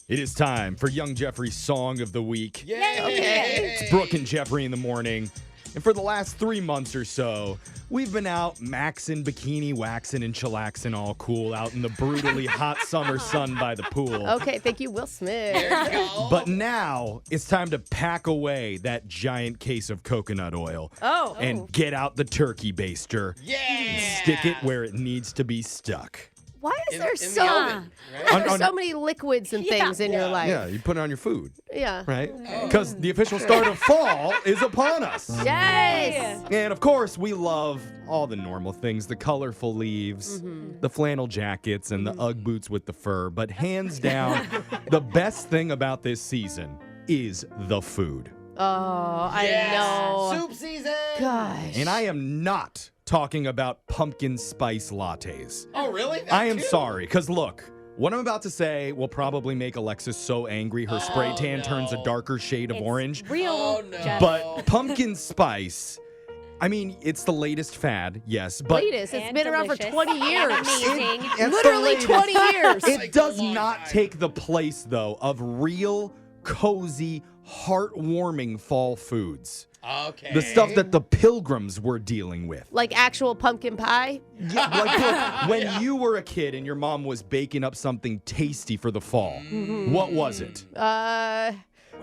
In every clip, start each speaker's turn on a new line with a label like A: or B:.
A: It is time for Young Jeffrey's Song of the Week.
B: Yay!
C: Okay.
A: It's Brooke and Jeffrey in the morning. And for the last 3 months or so, we've been out maxing, bikini waxing, and chillaxing all cool out in the brutally hot summer sun by the pool.
C: Okay, thank you, Will Smith.
B: There you go.
A: But now it's time to pack away that giant case of coconut oil and get out the turkey baster.
B: Yeah!
A: Stick it where it needs to be stuck.
C: Why is there
B: in
C: so,
B: the oven, right?
C: there's so many liquids and things in your life?
A: Yeah, you put it on your food,
C: Yeah.
A: right? Because the official start of fall is upon us.
C: Yes.
A: And of course, we love all the normal things, the colorful leaves, the flannel jackets, and the Ugg boots with the fur. But hands down, the best thing about this season is the food.
C: Oh,
B: Yes.
C: I know.
B: Soup season!
C: Gosh.
A: And I am not talking about pumpkin spice lattes.
B: Oh, really?
A: I am sorry, because look, what I'm about to say will probably make Alexis so angry her spray tan turns a darker shade of orange.
D: Real.
B: Oh, no.
D: Jeff.
A: But pumpkin spice, I mean, it's the latest fad, yes, but
C: Latest. It's
D: And
C: been around for
D: delicious.
C: 20 years.
D: Amazing.
A: It's the
C: Literally
A: latest.
C: 20 years.
A: It
B: Like
A: does
B: a long
A: not
B: time.
A: take the place, though, of real, cozy, heartwarming fall foods.
B: Okay.
A: The stuff that the pilgrims were dealing with.
C: Like actual pumpkin pie?
A: Yeah, like look, when you were a kid and your mom was baking up something tasty for the fall, what was it?
B: What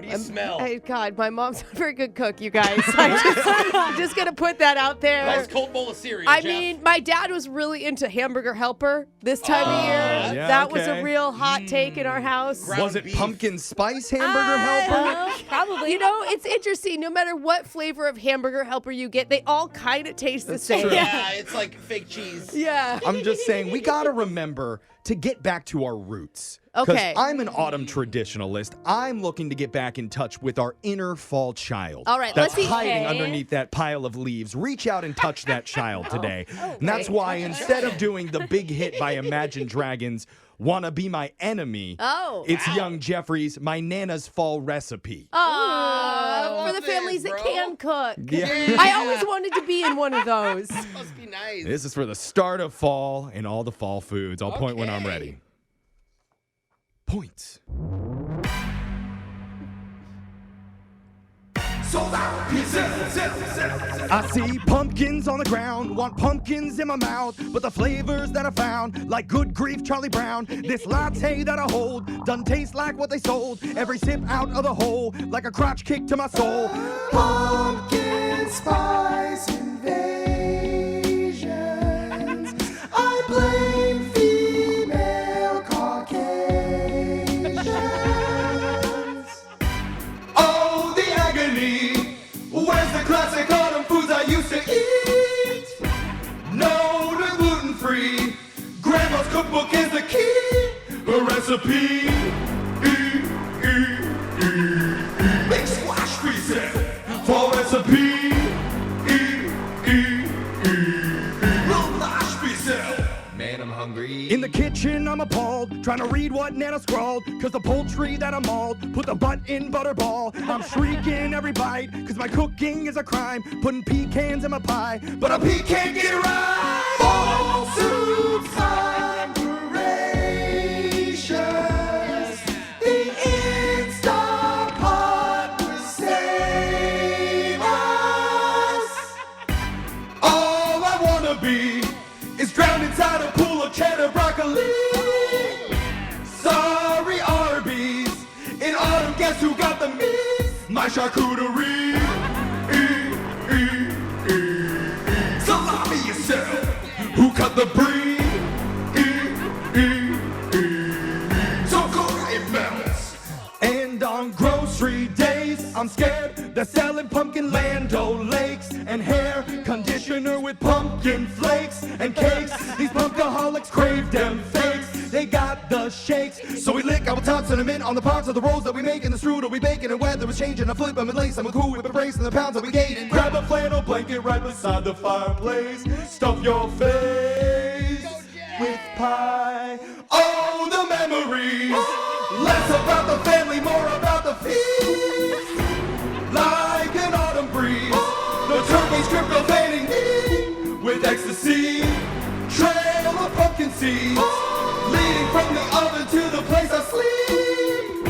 B: do you smell?
C: God, my mom's a very good cook, you guys. I'm just going to put that out there.
B: Nice cold bowl of cereal,
C: I
B: Jeff.
C: mean, my dad was really into Hamburger Helper this time of year.
A: yeah,
C: That was
A: okay.
C: a real hot take in our house.
B: Ground
A: Was it
B: beef.
A: pumpkin spice hamburger helper?
D: Probably.
C: You know, it's interesting. No matter what flavor of Hamburger Helper you get, they all kind of taste the same.
A: true.
B: Yeah, it's like fake cheese.
C: Yeah.
A: I'm just saying, we got to remember to get back to our roots. 'Cause
C: Okay.
A: I'm an autumn traditionalist. I'm looking to get back in touch with our inner fall child.
C: All right,
A: that's
C: let's see.
A: hiding
D: Okay.
A: underneath that pile of leaves. Reach out and touch that child today. And that's why instead of doing the big hit by Imagine Dragons, Wanna Be My Enemy, it's Young Jeffrey's My Nana's Fall Recipe.
C: Oh, for
B: love
C: the
B: this,
C: families that
B: bro.
C: can cook.
A: Yeah.
C: I always wanted to be in one of those.
B: Must be nice.
A: This is for the start of fall and all the fall foods. I'll point when I'm
B: Okay.
A: ready. Points. I see pumpkins on the ground, want pumpkins in my mouth, but the flavors that I found, like good grief, Charlie Brown, this latte that I hold, doesn't taste like what they sold. Every sip out of the hole, like a crotch kick to my soul. Pumpkin spice invasions, I blame female Caucasians. Oh, the agony. Where's the classic autumn foods I used to eat? No to gluten-free. Grandma's cookbook is the key. A recipe. Big squash reset. Fall recipe. Lil Nosh reset. Man, I'm hungry. In the kitchen, I'm appalled, trying to read what Nana scrawled, cause the poultry that I mauled, put the butt in Butterball. I'm shrieking every bite, cause my cooking is a crime, putting pecans in my pie, but a pecan get it right. Fall soup celebrations, the Instant Pot will save us. All I wanna be is drowned inside a pool of cheddar broccoli. Sorry, Arby's. In autumn, guess who got the meat? My charcuterie. Salami yourself. Who cut the brie? So cook it melts. And on grocery days, I'm scared they're selling pumpkin Lando Lakes and hair conditioner with pumpkin flakes and cakes. These pumpkaholics crave them fakes. They got the shakes. So we lick our top cinnamon on the parts of the rolls that we make, and the strudel we bake, and weather is changing. I flip them and lace them with cool whip embrace and the pounds that we gain. Grab a flannel blanket right beside the fireplace. Stuff your face with pie. Oh, the memories. Less about the family, more about the feast. Like an autumn breeze, the turkey's crypto fading me with ecstasy. Trail of pumpkin seeds, leading from the oven to the place I sleep.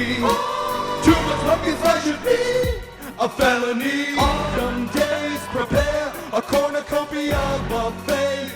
A: me. Too much pumpkin spice should be a felony. Autumn days, prepare a cornucopia buffet.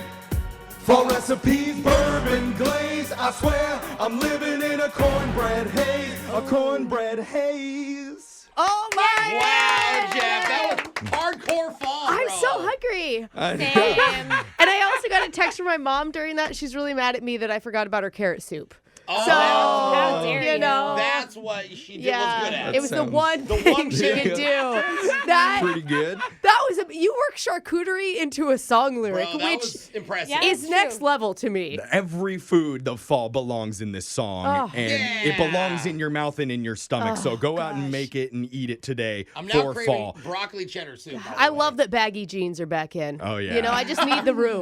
A: For recipes, bourbon glaze, I swear I'm living in a cornbread haze. A cornbread haze.
C: Oh my
B: Wow,
C: God.
B: Jeff, that was hardcore fall.
C: I'm
B: bro.
C: so hungry.
D: Same.
C: And I also got a text from my mom during that. She's really mad at me that I forgot about her carrot soup.
B: Oh,
C: So,
D: How dare
C: you know.
B: that's what she was good
C: Yeah,
B: at.
C: it was the
E: sounds-
C: one
B: The
C: thing
B: one
C: she
B: thing.
C: could do. That
E: Pretty good.
C: was you work charcuterie into a song lyric,
B: Bro, that
C: which
B: was impressive.
D: Yeah.
C: is
D: That's
C: next
D: true.
C: level to me.
E: Every food, the fall belongs in this song,
C: Oh.
E: and it
B: Yeah.
E: belongs in your mouth and in your stomach.
C: Oh,
E: so go out and
C: gosh.
E: make it and eat it today
B: I'm now
E: for
B: craving
E: fall.
B: broccoli cheddar soup. by the
C: I
B: way.
C: love that baggy jeans are back in.
E: Oh, yeah.
C: You know, I just need the room.